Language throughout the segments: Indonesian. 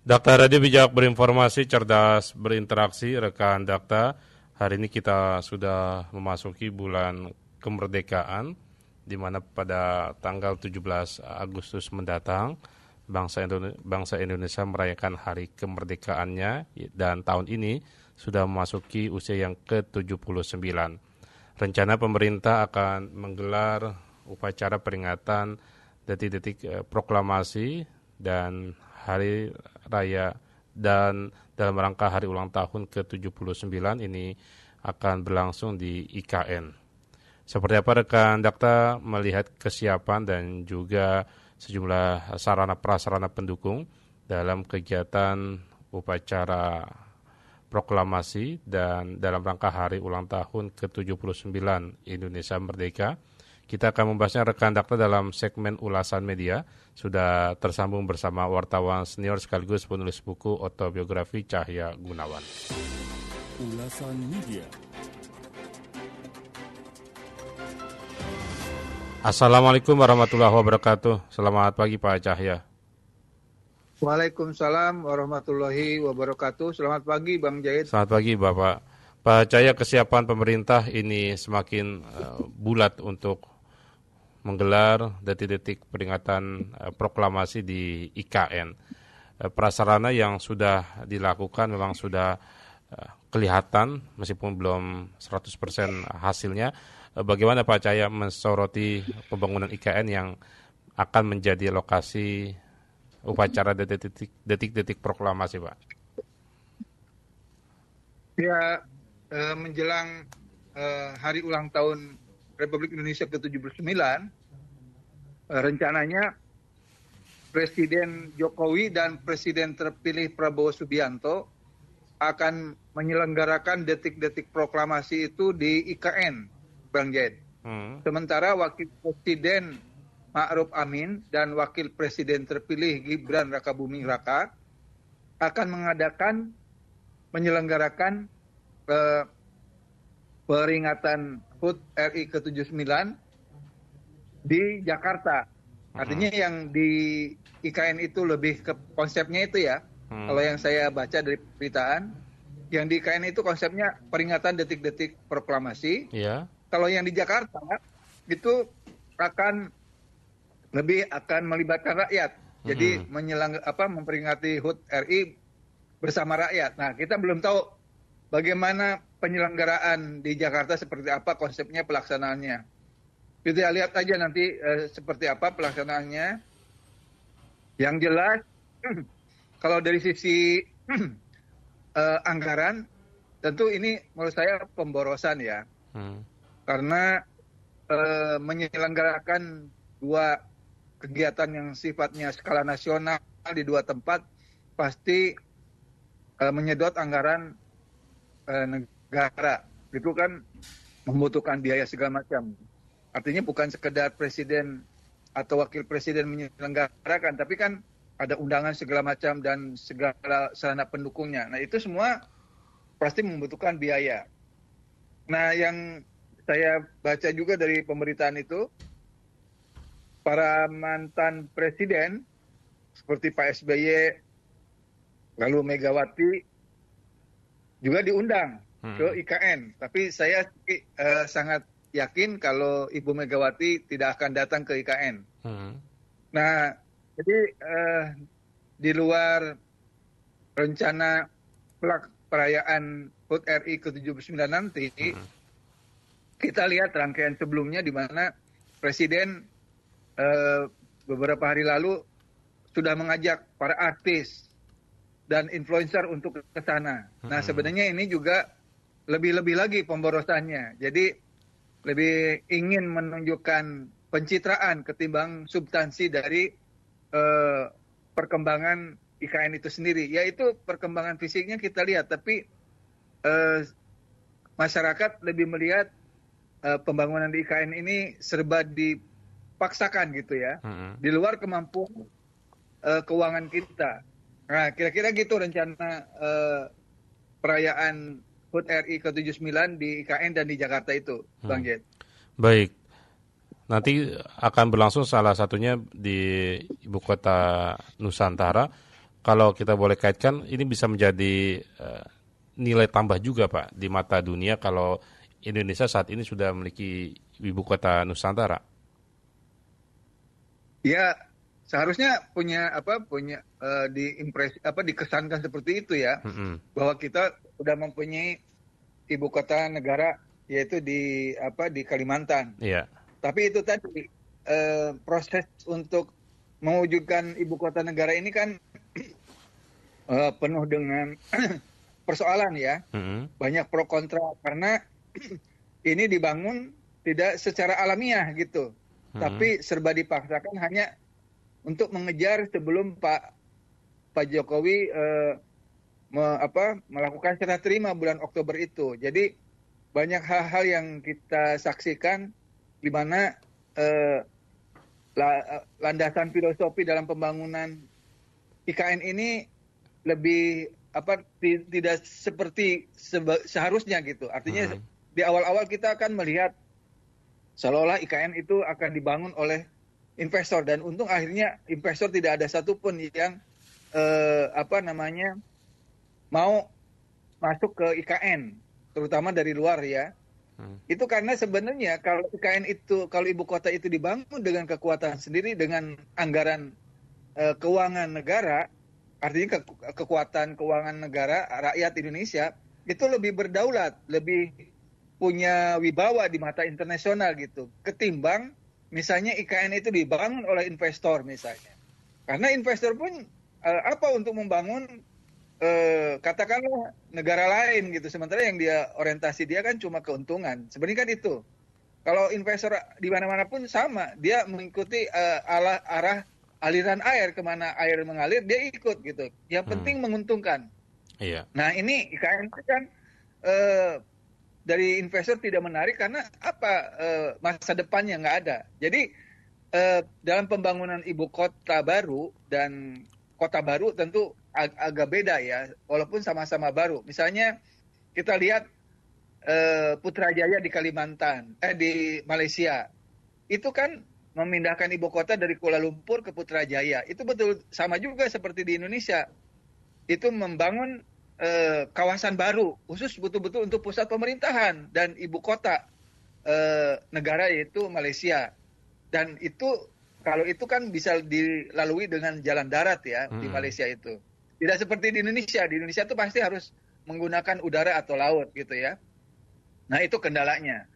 Dakta Radio Bijak berinformasi, cerdas berinteraksi, rekan Dakta. Hari ini kita sudah memasuki bulan kemerdekaan, di mana pada tanggal 17 Agustus mendatang, bangsa Indonesia merayakan hari kemerdekaannya, dan tahun ini sudah memasuki usia yang ke-79. Rencana pemerintah akan menggelar upacara peringatan detik-detik proklamasi dan hari raya dan dalam rangka hari ulang tahun ke-79 ini akan berlangsung di IKN. Seperti apa rekan Dakta melihat kesiapan dan juga sejumlah sarana prasarana pendukung dalam kegiatan upacara proklamasi dan dalam rangka hari ulang tahun ke-79 Indonesia Merdeka. Kita akan membahasnya rekan Dakta dalam segmen ulasan media. Sudah tersambung bersama wartawan senior sekaligus penulis buku autobiografi Cahya Gunawan. Ulasan media. Assalamualaikum warahmatullahi wabarakatuh. Selamat pagi Pak Cahya. Waalaikumsalam warahmatullahi wabarakatuh. Selamat pagi Bang Jahid. Selamat pagi Bapak. Pak Cahya, kesiapan pemerintah ini semakin bulat untuk menggelar detik-detik peringatan proklamasi di IKN. Prasarana yang sudah dilakukan memang sudah kelihatan meskipun belum 100% hasilnya. Bagaimana Pak Cahya mensoroti pembangunan IKN yang akan menjadi lokasi upacara detik-detik proklamasi, Pak? Ya, menjelang hari ulang tahun Republik Indonesia ke-79, rencananya Presiden Jokowi dan Presiden terpilih Prabowo Subianto akan menyelenggarakan detik-detik proklamasi itu di IKN, Bang Jahid. Sementara Wakil Presiden Ma'ruf Amin dan Wakil Presiden terpilih Gibran Rakabuming Raka akan menyelenggarakan peringatan HUT RI ke-79 di Jakarta. Artinya yang di IKN itu lebih ke konsepnya itu ya. Kalau yang saya baca dari pemberitaan, yang di IKN itu konsepnya peringatan detik-detik proklamasi. Yeah. Kalau yang di Jakarta itu akan melibatkan rakyat. Jadi memperingati HUT RI bersama rakyat. Nah, kita belum tahu bagaimana penyelenggaraan di Jakarta seperti apa konsepnya pelaksanaannya. Kita lihat aja nanti seperti apa pelaksanaannya. Yang jelas, kalau dari sisi anggaran, tentu ini menurut saya pemborosan ya. Karena menyelenggarakan dua kegiatan yang sifatnya skala nasional di dua tempat pasti menyedot anggaran negara. Itu kan membutuhkan biaya segala macam. Artinya bukan sekedar presiden atau wakil presiden menyelenggarakan, tapi kan ada undangan segala macam dan segala sarana pendukungnya. Nah, itu semua pasti membutuhkan biaya. Nah, yang saya baca juga dari pemberitaan itu, para mantan presiden seperti Pak SBY, lalu Megawati juga diundang ke IKN. Tapi saya sangat yakin kalau Ibu Megawati tidak akan datang ke IKN. Nah, jadi di luar rencana perayaan HUT RI ke-79 nanti, kita lihat rangkaian sebelumnya di mana Presiden beberapa hari lalu sudah mengajak para artis dan influencer untuk ke sana. Nah, sebenarnya ini juga lebih-lebih lagi pemborosannya. Jadi lebih ingin menunjukkan pencitraan ketimbang substansi dari perkembangan IKN itu sendiri. Yaitu perkembangan fisiknya kita lihat, tapi masyarakat lebih melihat pembangunan di IKN ini serba dipaksakan gitu ya, di luar kemampuan keuangan kita. Nah, kira-kira gitu rencana perayaan HUT RI ke-79 di IKN dan di Jakarta itu, Bang Jet. Baik, nanti akan berlangsung salah satunya di ibu kota Nusantara. kalau kita boleh kaitkan, ini bisa menjadi nilai tambah juga Pak di mata dunia kalau Indonesia saat ini sudah memiliki ibu kota Nusantara. Ya, seharusnya punya dikesankan seperti itu ya, Mm-mm. bahwa kita sudah mempunyai ibu kota negara yaitu di Kalimantan. Iya. Tapi itu tadi proses untuk mewujudkan ibu kota negara ini kan penuh dengan persoalan ya, Mm-mm. banyak pro kontra karena ini dibangun tidak secara alamiah gitu, tapi serba dipaksakan hanya untuk mengejar sebelum Pak Jokowi melakukan serah terima bulan Oktober itu. Jadi banyak hal-hal yang kita saksikan di mana landasan filosofi dalam pembangunan IKN ini lebih tidak seperti seharusnya gitu. Artinya di awal-awal kita akan melihat seolah-olah IKN itu akan dibangun oleh investor, dan untung akhirnya investor tidak ada satupun yang mau masuk ke IKN, terutama dari luar ya. Itu karena sebenarnya kalau IKN itu, kalau ibu kota itu dibangun dengan kekuatan sendiri, dengan anggaran keuangan negara, artinya kekuatan keuangan negara, rakyat Indonesia itu lebih berdaulat, lebih punya wibawa di mata internasional gitu, ketimbang misalnya IKN itu dibangun oleh investor misalnya. Karena investor pun apa untuk membangun katakanlah negara lain gitu, sementara yang dia orientasi dia kan cuma keuntungan. Sebenarnya kan itu. Kalau investor di mana-mana pun sama, dia mengikuti arah aliran air, kemana air mengalir dia ikut gitu. Yang penting menguntungkan. Iya. Nah ini IKN kan dari investor tidak menarik karena masa depannya nggak ada. Jadi dalam pembangunan ibu kota baru dan kota baru tentu agak beda ya, walaupun sama-sama baru. Misalnya kita lihat Putrajaya di Kalimantan, di Malaysia, itu kan memindahkan ibu kota dari Kuala Lumpur ke Putrajaya. Itu betul sama juga seperti di Indonesia. Itu membangun kawasan baru, khusus betul-betul untuk pusat pemerintahan dan ibu kota negara yaitu Malaysia. Dan itu kalau itu kan bisa dilalui dengan jalan darat ya di Malaysia itu. Tidak seperti di Indonesia. Di Indonesia itu pasti harus menggunakan udara atau laut gitu ya. Nah itu kendalanya.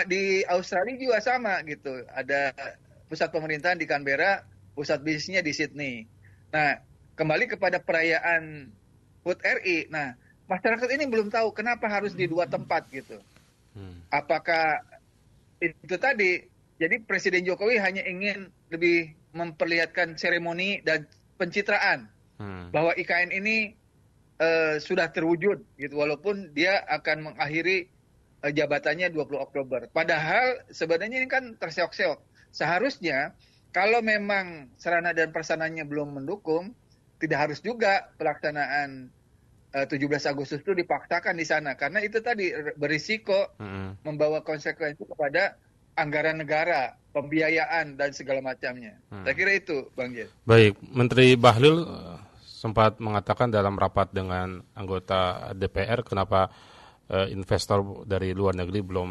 Di Australia juga sama gitu. Ada pusat pemerintahan di Canberra, pusat bisnisnya di Sydney. Nah kembali kepada perayaan HUT RI. Nah masyarakat ini belum tahu kenapa harus di dua tempat gitu. Apakah itu tadi, jadi Presiden Jokowi hanya ingin lebih memperlihatkan seremoni dan pencitraan bahwa IKN ini sudah terwujud gitu, walaupun dia akan mengakhiri jabatannya 20 Oktober. Padahal sebenarnya ini kan terseok-seok. Seharusnya kalau memang sarana dan prasarananya belum mendukung, tidak harus juga pelaksanaan 17 Agustus itu dipaksakan di sana, karena itu tadi berisiko membawa konsekuensi kepada anggaran negara, pembiayaan dan segala macamnya. Saya kira itu, Bang Jen. Baik, Menteri Bahlil sempat mengatakan dalam rapat dengan anggota DPR kenapa investor dari luar negeri belum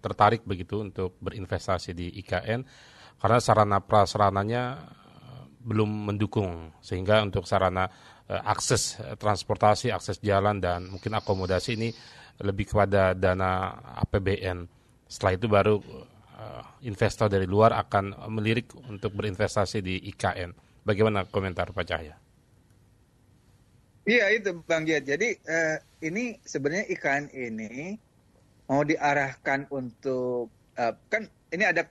tertarik begitu untuk berinvestasi di IKN, karena sarana prasarananya belum mendukung, sehingga untuk sarana akses transportasi, akses jalan dan mungkin akomodasi ini lebih kepada dana APBN. Setelah itu baru investor dari luar akan melirik untuk berinvestasi di IKN. Bagaimana komentar Pak Cahya? Iya itu Bang Jad. Jadi ini sebenarnya IKN ini mau diarahkan untuk kan ini ada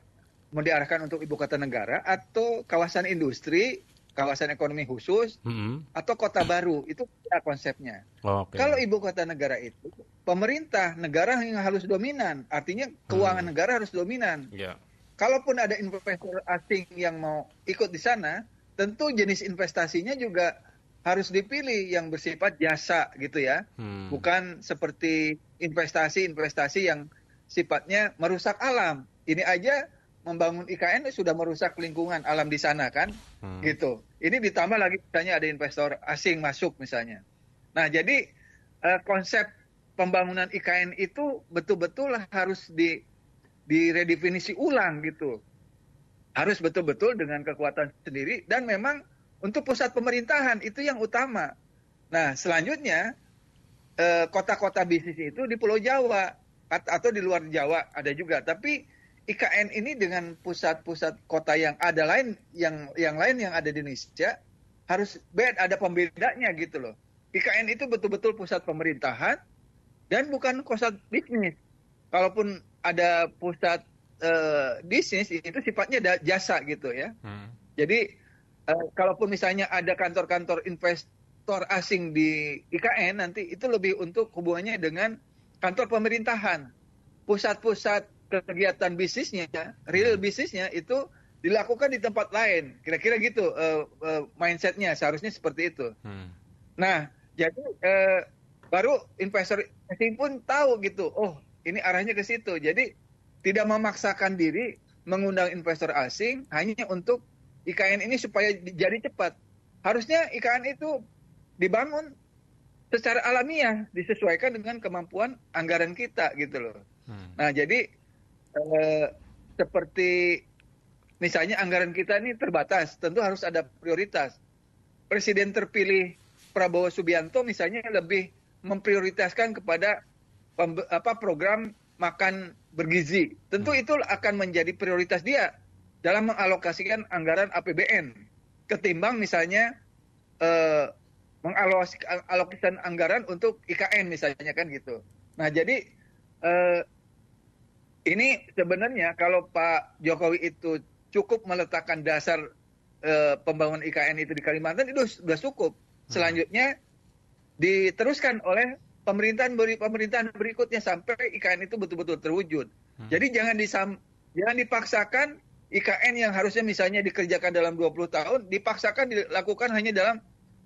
mau diarahkan untuk ibu kota negara atau kawasan industri, kawasan ekonomi khusus, atau kota baru. Itu konsepnya. Okay. Kalau ibu kota negara itu pemerintah negara yang harus dominan, artinya keuangan negara harus dominan. Yeah. Kalaupun ada investor asing yang mau ikut di sana, tentu jenis investasinya juga harus dipilih yang bersifat jasa gitu ya, bukan seperti investasi yang sifatnya merusak alam. Ini aja membangun IKN sudah merusak lingkungan alam di sana kan, gitu. Ini ditambah lagi misalnya ada investor asing masuk misalnya. Nah jadi konsep pembangunan IKN itu betul-betul harus diredefinisi ulang gitu. Harus betul-betul dengan kekuatan sendiri dan memang untuk pusat pemerintahan itu yang utama. Nah selanjutnya kota-kota bisnis itu di Pulau Jawa atau di luar Jawa ada juga, tapi IKN ini dengan pusat-pusat kota yang ada lain yang lain yang ada di Indonesia harus ada pembedanya gitu loh. IKN itu betul-betul pusat pemerintahan dan bukan pusat bisnis. Kalaupun ada pusat bisnis itu sifatnya jasa gitu ya. Jadi kalaupun misalnya ada kantor-kantor investor asing di IKN nanti itu lebih untuk hubungannya dengan kantor pemerintahan. Pusat-pusat kegiatan bisnisnya, real bisnisnya itu dilakukan di tempat lain. Kira-kira gitu mindsetnya, seharusnya seperti itu. Nah, jadi baru investor asing pun tahu gitu, oh ini arahnya ke situ. Jadi tidak memaksakan diri mengundang investor asing hanya untuk IKN ini supaya jadi cepat. Harusnya IKN itu dibangun secara alamiah, disesuaikan dengan kemampuan anggaran kita gitu loh. Nah jadi seperti misalnya anggaran kita ini terbatas, tentu harus ada prioritas. Presiden terpilih Prabowo Subianto misalnya lebih memprioritaskan kepada program makan bergizi. Tentu itu akan menjadi prioritas dia dalam mengalokasikan anggaran APBN ketimbang misalnya mengalokasikan anggaran untuk IKN misalnya kan gitu. Nah jadi ini sebenarnya kalau Pak Jokowi itu cukup meletakkan dasar pembangunan IKN itu di Kalimantan itu sudah cukup. Selanjutnya diteruskan oleh pemerintahan berikutnya sampai IKN itu betul-betul terwujud. Jadi jangan dipaksakan IKN yang harusnya misalnya dikerjakan dalam 20 tahun dipaksakan dilakukan hanya dalam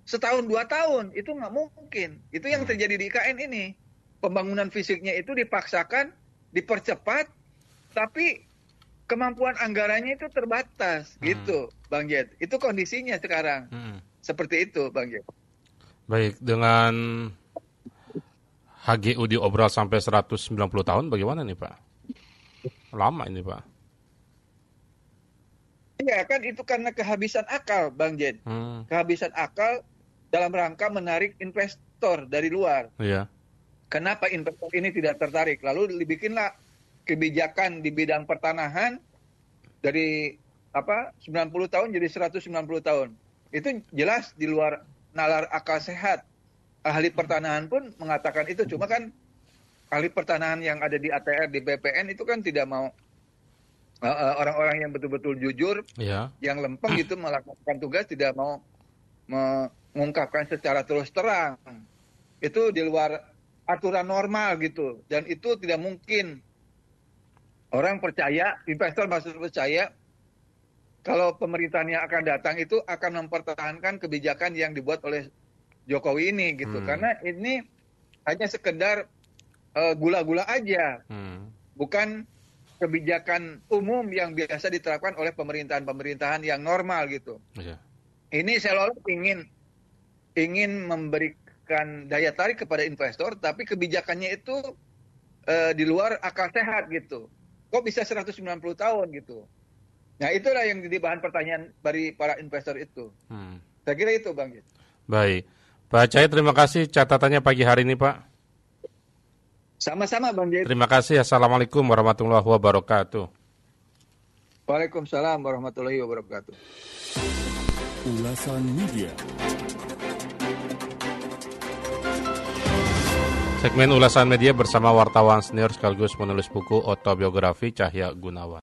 setahun 2 tahun. Itu nggak mungkin. Itu yang terjadi di IKN ini. Pembangunan fisiknya itu dipaksakan, dipercepat, tapi kemampuan anggarannya itu terbatas, gitu, Bang Jet. Itu kondisinya sekarang. Seperti itu, Bang Jet. Baik, dengan HGU diobral sampai 190 tahun, bagaimana nih Pak? Lama ini Pak. Iya, kan itu karena kehabisan akal, Bang Jet. Kehabisan akal dalam rangka menarik investor dari luar. Iya. Kenapa investor ini tidak tertarik? Lalu dibikinlah kebijakan di bidang pertanahan dari 90 tahun jadi 190 tahun. Itu jelas di luar nalar akal sehat. Ahli pertanahan pun mengatakan itu. Cuma kan ahli pertanahan yang ada di ATR, di BPN itu kan tidak mau orang-orang yang betul-betul jujur, yang lempeng itu melakukan tugas, tidak mau mengungkapkan secara terus terang. Itu di luar aturan normal gitu. Dan itu tidak mungkin orang percaya, investor masih percaya kalau pemerintahan yang akan datang itu akan mempertahankan kebijakan yang dibuat oleh Jokowi ini gitu. Karena ini hanya sekedar gula-gula aja. Bukan kebijakan umum yang biasa diterapkan oleh pemerintahan-pemerintahan yang normal gitu. Ini seolah-olah ingin memberikan daya tarik kepada investor, tapi kebijakannya itu di luar akal sehat gitu. Kok bisa 190 tahun gitu. Nah itulah yang jadi bahan pertanyaan dari para investor itu. Saya kira itu Bang. Baik. Pak Cahaya, terima kasih catatannya pagi hari ini Pak. Sama-sama Bang Jait. Terima kasih. Assalamualaikum warahmatullahi wabarakatuh. Waalaikumsalam warahmatullahi wabarakatuh. Ulasan Media. Segmen Ulasan Media bersama wartawan senior sekaligus penulis buku autobiografi Cahya Gunawan.